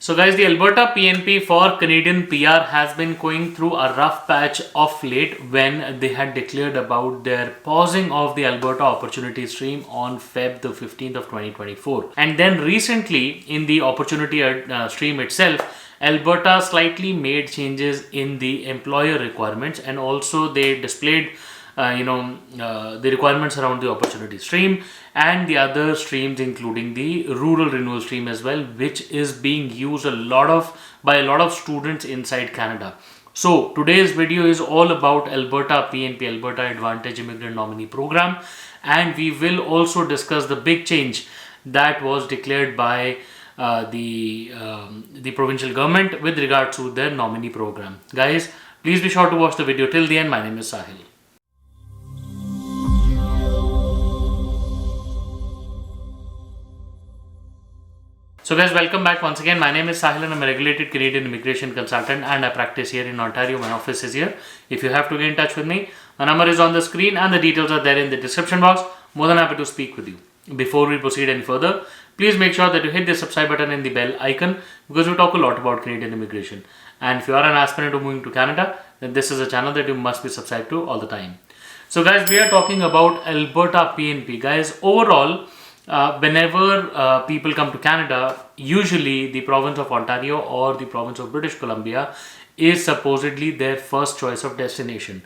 So guys, the Alberta PNP for Canadian PR has been going through a rough patch of late when they had declared about their pausing of the Alberta Opportunity Stream on Feb the 15th of 2024. And then recently in the Opportunity Stream itself, Alberta slightly made changes in the employer requirements, and also they displayed the requirements around the opportunity stream and the other streams, including the rural renewal stream as well, which is being used by a lot of students inside Canada. So today's video is all about Alberta PNP, Alberta Advantage Immigrant Nominee Program, and we will also discuss the big change that was declared by the provincial government with regard to their nominee program. Guys, please be sure to watch the video till the end. My name is Sahil. So guys, welcome back once again. My name is Sahil and I'm a regulated Canadian immigration consultant and I practice here in Ontario. My office is here. If you have to get in touch with me, my number is on the screen and the details are there in the description box. More than happy to speak with you. Before we proceed any further, please make sure that you hit the subscribe button and the bell icon, because we talk a lot about Canadian immigration. And if you are an aspirant to moving to Canada, then this is a channel that you must be subscribed to all the time. So guys, we are talking about Alberta PNP. Guys, overall, whenever people come to Canada, usually the province of Ontario or the province of British Columbia is supposedly their first choice of destination.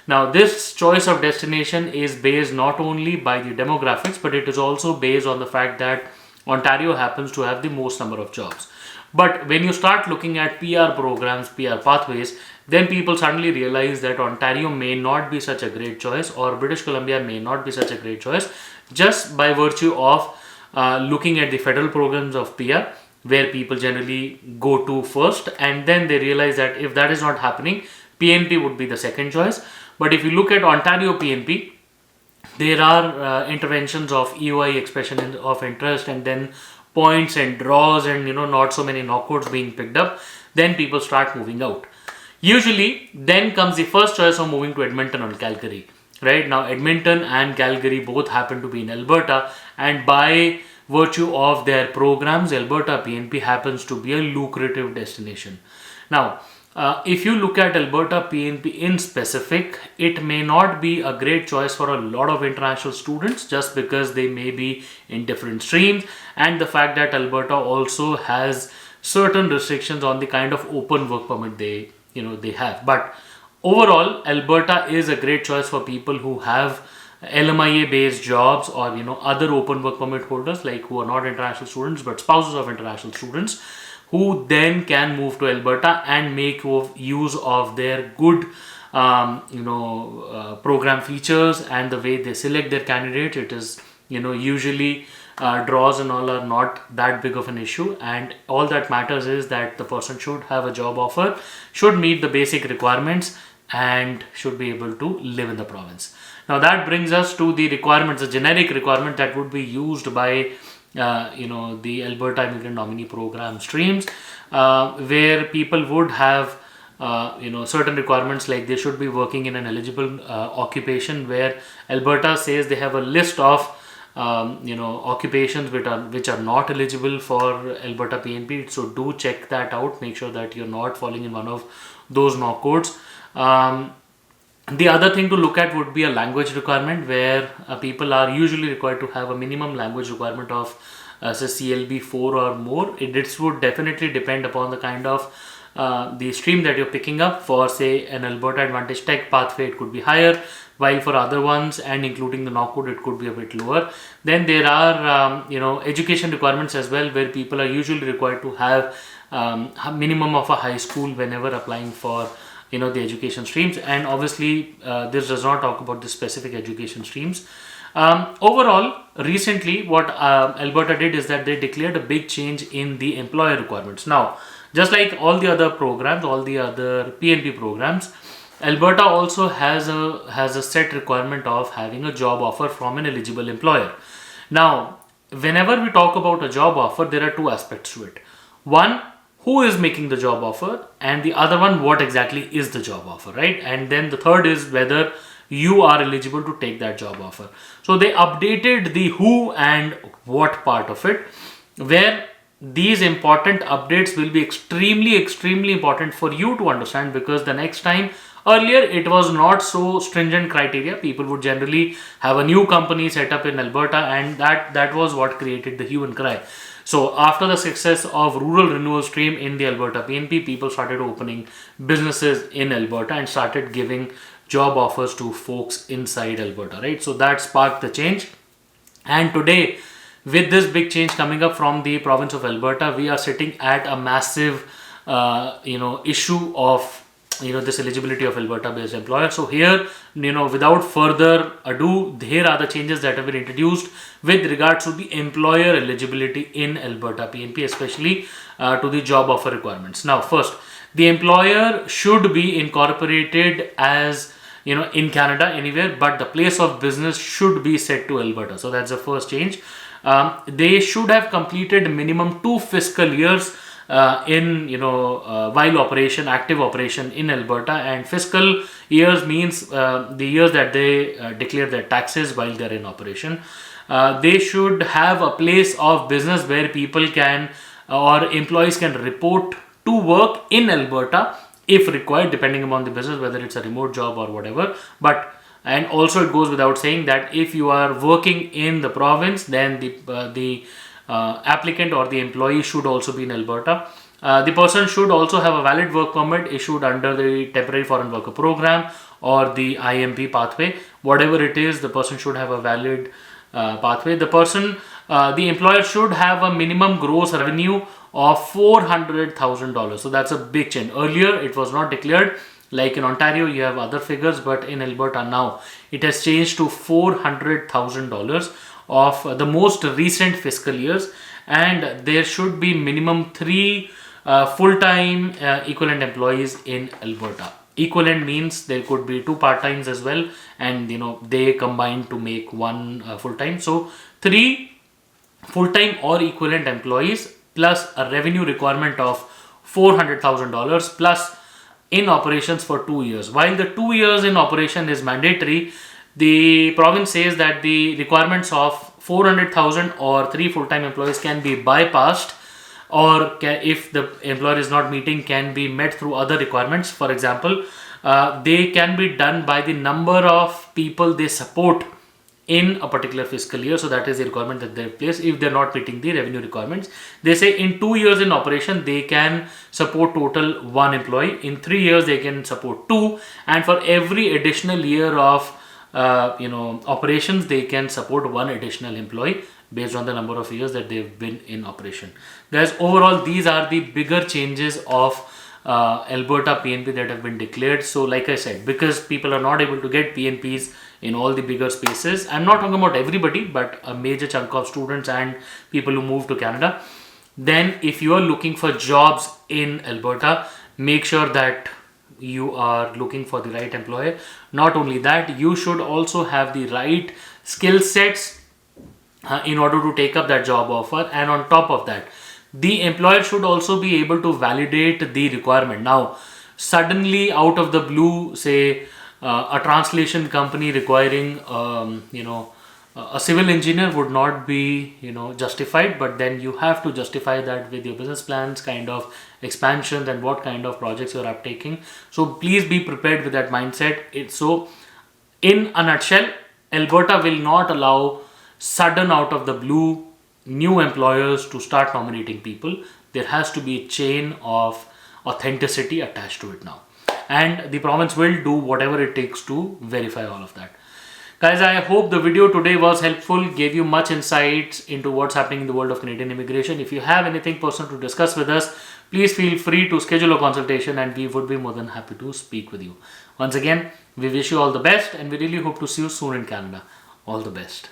Now, this choice of destination is based not only by the demographics, but it is also based on the fact that Ontario happens to have the most number of jobs. But when you start looking at PR programs, PR pathways, then people suddenly realize that Ontario may not be such a great choice, or British Columbia may not be such a great choice, just by virtue of looking at the federal programs of PR, where people generally go to first, and then they realize that if that is not happening, PNP would be the second choice. But if you look at Ontario PNP, there are interventions of EOI, expression of interest, and then points and draws, and not so many knockouts being picked up. Then people start moving out. Usually then comes the first choice of moving to Edmonton or Calgary. Right now, Edmonton and Calgary both happen to be in Alberta, and by virtue of their programs, Alberta PNP happens to be a lucrative destination. Now, if you look at Alberta PNP in specific, it may not be a great choice for a lot of international students, just because they may be in different streams, and the fact that Alberta also has certain restrictions on the kind of open work permit they have. But overall, Alberta is a great choice for people who have LMIA based jobs, or other open work permit holders, like who are not international students but spouses of international students, who then can move to Alberta and make use of their good program features and the way they select their candidates. It is usually draws and all are not that big of an issue, and all that matters is that the person should have a job offer, should meet the basic requirements, and should be able to live in the province. Now that brings us to the requirements, the generic requirement that would be used by the Alberta Immigrant Nominee Program streams, where people would have certain requirements, like they should be working in an eligible occupation, where Alberta says they have a list of occupations which are not eligible for Alberta PNP. So do check that out. Make sure that you're not falling in one of those knockouts. The other thing to look at would be a language requirement, where people are usually required to have a minimum language requirement of say CLB 4 or more. This would definitely depend upon the kind of the stream that you're picking up. For say an Alberta Advantage Tech pathway, it could be higher, while for other ones, and including the knockout, it could be a bit lower. Then there are education requirements as well, where people are usually required to have a minimum of a high school whenever applying for the education streams. And obviously this does not talk about the specific education streams. Overall, recently what Alberta did is that they declared a big change in the employer requirements. Now, just like all the other programs, all the other PNP programs, Alberta also has a set requirement of having a job offer from an eligible employer. Now, whenever we talk about a job offer, there are two aspects to it. One, who is making the job offer, and the other one, what exactly is the job offer, right? And then the third is whether you are eligible to take that job offer. So they updated the who and what part of it, where these important updates will be extremely important for you to understand, because the next time, earlier it was not so stringent criteria. People would generally have a new company set up in Alberta, and that was what created the hue and cry. So after the success of rural renewal stream in the Alberta PNP, people started opening businesses in Alberta and started giving job offers to folks inside Alberta, right? So that sparked the change. And today, with this big change coming up from the province of Alberta, we are sitting at a massive, issue of, this eligibility of Alberta-based employer. So here, without further ado, here are the changes that have been introduced with regards to the employer eligibility in Alberta PNP, especially to the job offer requirements. Now, first, the employer should be incorporated as, in Canada anywhere, but the place of business should be set to Alberta. So that's the first change. They should have completed minimum 2 fiscal years while active operation in Alberta, and fiscal years means the years that they declare their taxes while they're in operation. They should have a place of business where people can or employees can report to work in Alberta if required, depending upon the business, whether it's a remote job or whatever. And also it goes without saying that if you are working in the province, then the applicant or the employee should also be in Alberta. The person should also have a valid work permit issued under the Temporary Foreign Worker Program or the IMP pathway. Whatever it is, the person should have a valid pathway. The employer should have a minimum gross revenue of $400,000. So that's a big change. Earlier, it was not declared. Like in Ontario, you have other figures, but in Alberta now, it has changed to $400,000 of the most recent fiscal years, and there should be minimum 3 full-time equivalent employees in Alberta. Equivalent means there could be 2 part-times as well, and they combine to make 1 full-time. So 3 full-time or equivalent employees plus a revenue requirement of $400,000 plus in operations for 2 years. While the 2 years in operation is mandatory, the province says that the requirements of 400,000 or 3 full-time employees can be bypassed, or if the employer is not meeting, can be met through other requirements. For example, they can be done by the number of people they support in a particular fiscal year. So that is the requirement that they place if they're not meeting the revenue requirements. They say in 2 years in operation, they can support total 1 employee. In 3 years, they can support 2. And for every additional year of operations, they can support 1 additional employee based on the number of years that they've been in operation. Guys, overall, these are the bigger changes of Alberta PNP that have been declared. So like I said, because people are not able to get PNPs in all the bigger spaces, I'm not talking about everybody, but a major chunk of students and people who move to Canada, then if you are looking for jobs in Alberta, make sure that you are looking for the right employer. Not only that, you should also have the right skill sets in order to take up that job offer. And on top of that, the employer should also be able to validate the requirement. Now, suddenly out of the blue, say a translation company requiring a civil engineer would not be justified, but then you have to justify that with your business plans, kind of expansions, and what kind of projects you're uptaking. So please be prepared with that mindset. So in a nutshell, Alberta will not allow sudden out of the blue new employers to start nominating people. There has to be a chain of authenticity attached to it now, and the province will do whatever it takes to verify all of that. Guys, I hope the video today was helpful, gave you much insights into what's happening in the world of Canadian immigration. If you have anything personal to discuss with us, please feel free to schedule a consultation and we would be more than happy to speak with you. Once again, we wish you all the best and we really hope to see you soon in Canada. All the best.